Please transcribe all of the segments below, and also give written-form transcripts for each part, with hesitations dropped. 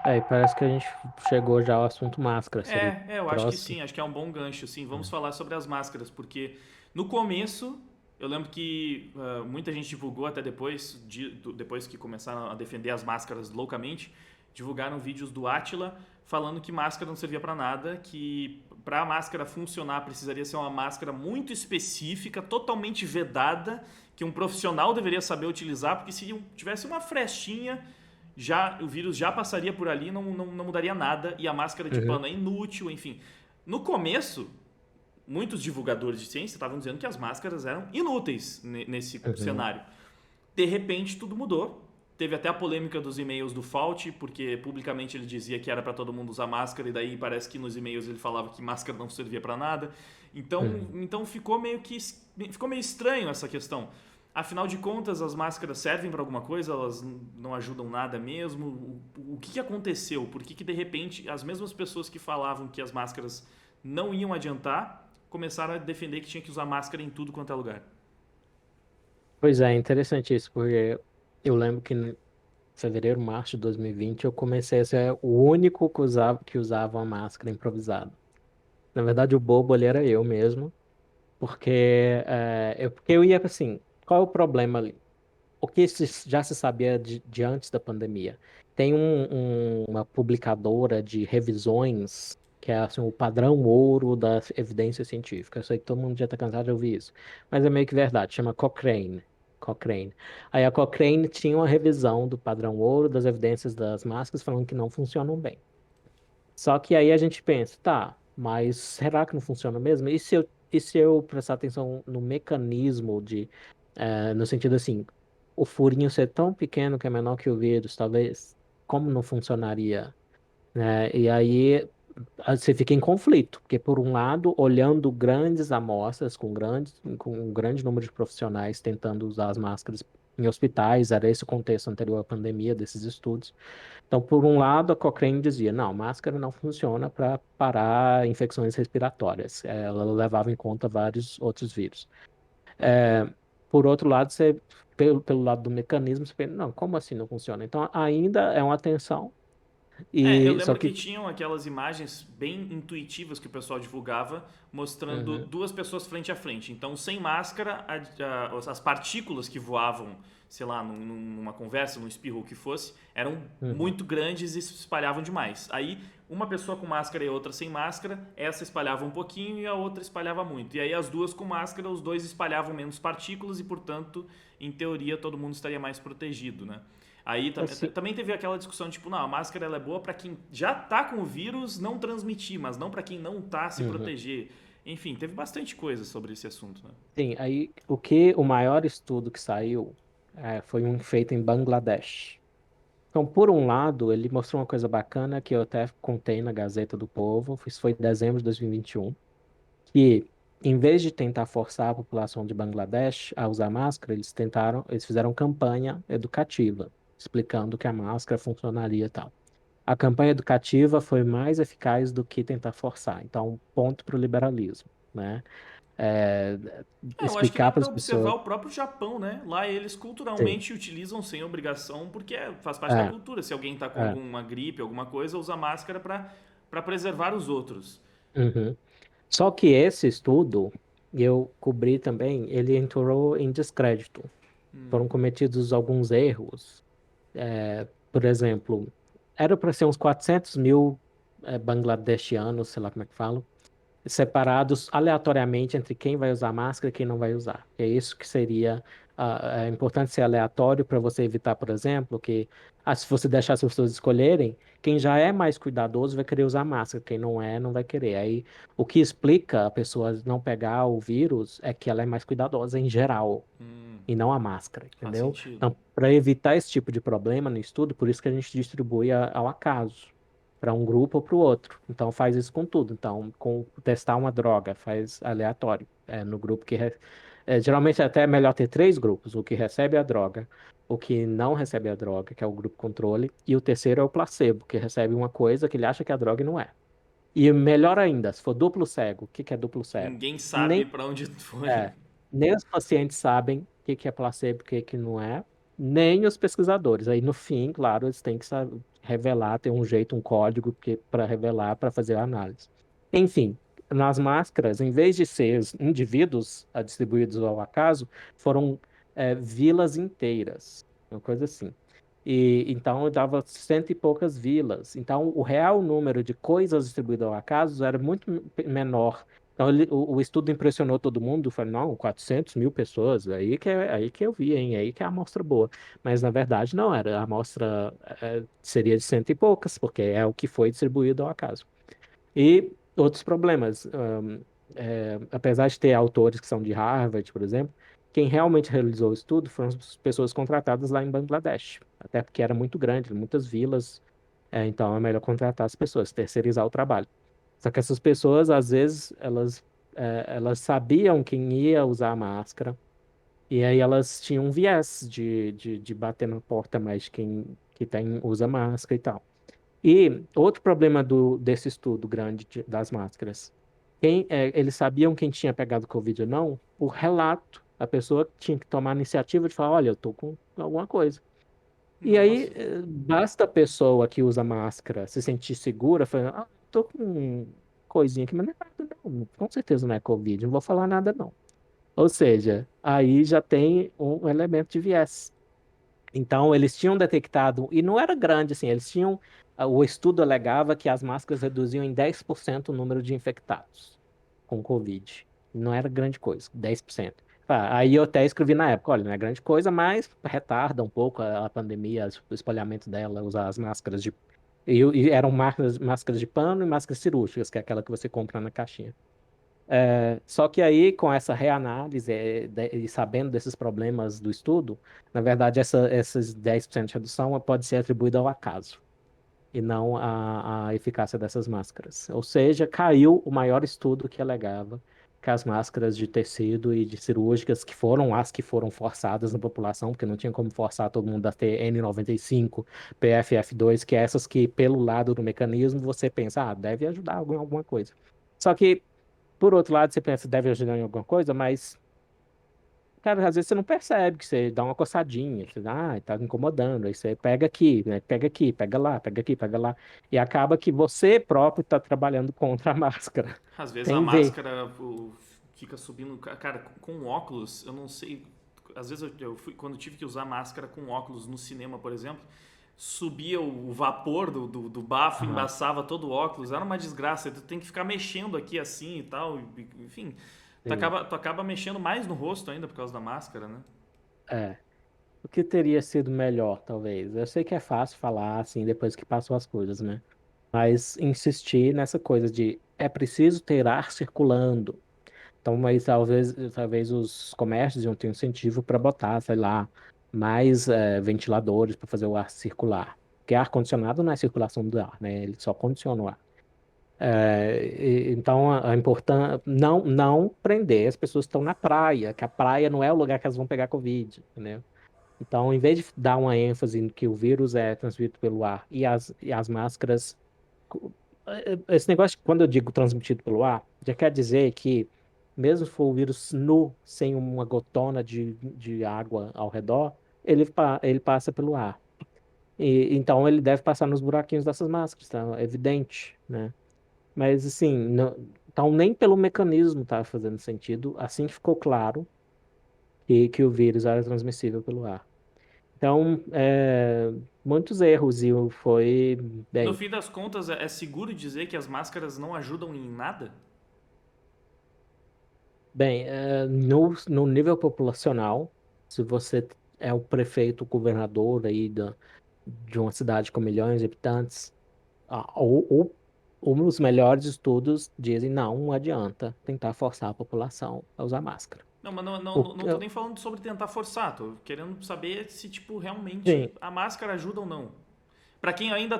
É, e parece que a gente chegou já ao assunto máscara. Seria o Eu acho que próximo. sim, acho que é um bom gancho, sim. Vamos falar sobre as máscaras, porque no começo, eu lembro que muita gente divulgou até depois, depois que começaram a defender as máscaras loucamente, divulgaram vídeos do Átila falando que máscara não servia para nada, que para a máscara funcionar precisaria ser uma máscara muito específica, totalmente vedada, que um profissional deveria saber utilizar, porque se tivesse uma frestinha já o vírus já passaria por ali, não mudaria nada e a máscara de Uhum, pano é inútil, enfim. No começo, muitos divulgadores de ciência estavam dizendo que as máscaras eram inúteis nesse uhum. cenário. De repente, tudo mudou. Teve até a polêmica dos e-mails do Fauci, porque publicamente ele dizia que era para todo mundo usar máscara, e daí parece que nos e-mails ele falava que máscara não servia para nada. Então, Uhum. então ficou meio estranho essa questão. Afinal de contas, as máscaras servem para alguma coisa? Elas não ajudam nada mesmo? O que aconteceu? Por que de repente as mesmas pessoas que falavam que as máscaras não iam adiantar começaram a defender que tinha que usar máscara em tudo quanto é lugar? Pois é, interessante isso, porque eu lembro que em fevereiro, março de 2020 eu comecei a ser o único que usava uma máscara improvisada. Na verdade, o bobo ali era eu mesmo, porque porque eu ia assim, qual é o problema ali? O que já se sabia de antes da pandemia? Tem uma publicadora de revisões que é assim, o padrão ouro da evidência científica. Eu sei que todo mundo já está cansado de ouvir isso, mas é meio que verdade. Chama Cochrane. Cochrane. Aí a Cochrane tinha uma revisão do padrão ouro das evidências das máscaras falando que não funcionam bem. Só que aí a gente pensa, tá, mas será que não funciona mesmo? E se eu prestar atenção no mecanismo no sentido assim, o furinho ser tão pequeno que é menor que o vírus, talvez, como não funcionaria, né? E aí você fica em conflito, porque por um lado, olhando grandes amostras com um grande número de profissionais tentando usar as máscaras em hospitais, era esse o contexto anterior à pandemia desses estudos. Então, por um lado, a Cochrane dizia, não, máscara não funciona para parar infecções respiratórias. Ela levava em conta vários outros vírus. É, por outro lado, pelo lado do mecanismo, você pensa, não, como assim não funciona? Então, ainda é uma tensão, Eu e só lembro que que... tinham aquelas imagens bem intuitivas que o pessoal divulgava, mostrando Uhum, duas pessoas frente a frente. Então, sem máscara, as partículas que voavam, sei lá, numa conversa, num espirro, o que fosse, eram uhum, muito grandes e se espalhavam demais. Aí, uma pessoa com máscara e outra sem máscara, essa espalhava um pouquinho e a outra espalhava muito. E aí, as duas com máscara, os dois espalhavam menos partículas e, portanto, em teoria, todo mundo estaria mais protegido, né? Aí assim, também teve aquela discussão, tipo, não, a máscara ela é boa para quem já tá com o vírus não transmitir, mas não para quem não tá se uhum. proteger. Enfim, teve bastante coisa sobre esse assunto, né? Sim, aí o maior estudo que saiu foi um feito em Bangladesh. Então, por um lado, ele mostrou uma coisa bacana que eu até contei na Gazeta do Povo, isso foi em dezembro de 2021, que em vez de tentar forçar a população de Bangladesh a usar máscara, eles fizeram campanha educativa, explicando que a máscara funcionaria e tal. A campanha educativa foi mais eficaz do que tentar forçar. Então, ponto para o liberalismo, né? É, Eu acho que dá explicar para para as observar pessoas. o próprio Japão, né? Lá eles Sim, culturalmente utilizam sem obrigação, porque faz parte da é, cultura. Se alguém tá com é, alguma gripe, alguma coisa, usa máscara para preservar os outros. uhum. Só que esse estudo, eu cobri também, ele entrou em descrédito. Foram cometidos alguns erros. Por exemplo, era para ser uns 400 mil bangladeshianos, sei lá como é que fala, separados aleatoriamente entre quem vai usar máscara e quem não vai usar. É isso que seria é importante ser aleatório para você evitar, por exemplo, que se você deixar as pessoas escolherem, quem já é mais cuidadoso vai querer usar máscara, quem não é, não vai querer. Aí, o que explica a pessoa não pegar o vírus é que ela é mais cuidadosa em geral. E não a máscara, Faz entendeu? sentido. Então, para evitar esse tipo de problema no estudo, por isso que a gente distribui ao acaso para um grupo ou para o outro. Então faz isso com tudo. Então, com testar uma droga, faz aleatório. No grupo geralmente até é melhor ter três grupos: o que recebe a droga, o que não recebe a droga, que é o grupo controle, e o terceiro é o placebo, que recebe uma coisa que ele acha que é a droga e não é. E melhor ainda, se for duplo cego, o que que é duplo cego? Ninguém sabe Nem, para onde foi. é, nem os pacientes sabem o que que é placebo e o que que não é, nem os pesquisadores. Aí, no fim, claro, eles têm que saber, revelar, ter um jeito, um código para revelar, para fazer a análise. Enfim, nas máscaras, em vez de ser os indivíduos distribuídos ao acaso, foram vilas inteiras, uma coisa assim. E então dava cento e poucas vilas. Então o real número de coisas distribuídas ao acaso era muito menor. Então o estudo impressionou todo mundo. Falei, não, 400 mil pessoas, aí que eu vi, hein? Aí que é a amostra boa. Mas na verdade não era. A amostra seria de cento e poucas, porque é o que foi distribuído ao acaso. E outros problemas. Apesar de ter autores que são de Harvard, por exemplo, quem realmente realizou o estudo foram as pessoas contratadas lá em Bangladesh. Até porque era muito grande, muitas vilas, então é melhor contratar as pessoas, terceirizar o trabalho. Só que essas pessoas, às vezes, elas sabiam quem ia usar a máscara, e aí elas tinham um viés de bater na porta mais de quem que usa máscara e tal. E outro problema desse estudo grande das máscaras, eles sabiam quem tinha pegado Covid ou não, por relato. A pessoa tinha que tomar a iniciativa de falar, olha, eu tô com alguma coisa. E aí, Nossa. basta a pessoa que usa máscara se sentir segura, falando, tô com coisinha aqui, mas não é nada não, com certeza não é Covid, não vou falar nada não. Ou seja, aí já tem um elemento de viés. Então, eles tinham detectado, e não era grande assim, o estudo alegava que as máscaras reduziam em 10% o número de infectados com Covid. Não era grande coisa, 10%. Aí eu até escrevi na época, olha, não é grande coisa, mas retarda um pouco a pandemia, o espalhamento dela, usar as máscaras e eram máscaras de pano e máscaras cirúrgicas, que é aquela que você compra na caixinha. Só que aí, com essa reanálise e sabendo desses problemas do estudo, na verdade, esses 10% de redução pode ser atribuída ao acaso e não à eficácia dessas máscaras. Ou seja, caiu o maior estudo que alegava que as máscaras de tecido e de cirúrgicas, que foram as que foram forçadas na população, porque não tinha como forçar todo mundo a ter N95, PFF2, que é essas que, pelo lado do mecanismo, você pensa, deve ajudar em alguma coisa. Só que por outro lado, você pensa, deve ajudar em alguma coisa, mas, cara, às vezes você não percebe que você dá uma coçadinha, você, tá incomodando, aí você pega aqui, né? Pega aqui, pega lá, pega aqui, pega lá, e acaba que você próprio está trabalhando contra a máscara, Às vezes a sem ver. máscara fica subindo. Cara, com óculos, eu não sei. Às vezes quando tive que usar máscara com óculos no cinema, por exemplo, subia o vapor do bafo, Aham, embaçava todo o óculos, era uma desgraça. Tu tem que ficar mexendo aqui assim e tal, enfim. sim. Tu acaba mexendo mais no rosto ainda por causa da máscara, né? É. O que teria sido melhor, talvez? Eu sei que é fácil falar assim depois que passou as coisas, né? Mas insistir nessa coisa de é preciso ter ar circulando. Então, mas talvez os comércios iam ter um incentivo para botar, sei lá, mais ventiladores para fazer o ar circular. Porque ar-condicionado não é circulação do ar, né? Ele só condiciona o ar. Então, a importância não prender as pessoas que estão na praia, que a praia não é o lugar que elas vão pegar Covid, entendeu? Então, em vez de dar uma ênfase no que o vírus é transmitido pelo ar e as máscaras esse negócio, quando eu digo transmitido pelo ar, já quer dizer que, mesmo se for o vírus nu, sem uma gotona de água ao redor, ele passa pelo ar. Então, ele deve passar nos buraquinhos dessas máscaras, tá? É evidente, né? Mas, assim, então, nem pelo mecanismo tá fazendo sentido, assim que ficou claro que o vírus era transmissível pelo ar. Então, muitos erros e foi, No bem. fim das contas, é seguro dizer que as máscaras não ajudam em nada? Bem, no nível populacional, se você é o prefeito, o governador aí de uma cidade com milhões de habitantes, os melhores estudos dizem não adianta tentar forçar a população a usar máscara. Não, mas não, O, não, não tô nem falando sobre tentar forçar, tô querendo saber se, tipo, realmente sim, a máscara ajuda ou não. Pra quem ainda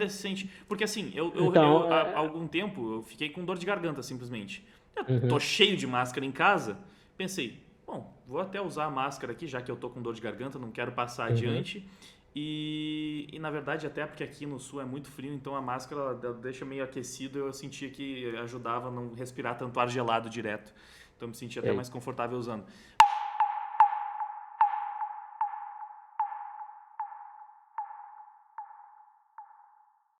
se sente. Porque assim, então, há algum tempo eu fiquei com dor de garganta, simplesmente. Eu tô uhum, cheio de máscara em casa. Pensei, bom, vou até usar a máscara aqui, já que eu tô com dor de garganta, não quero passar uhum, adiante. E na verdade, até porque aqui no sul é muito frio, então a máscara ela deixa meio aquecido. Eu sentia que ajudava a não respirar tanto ar gelado direto. Então eu me sentia até sei. mais confortável usando.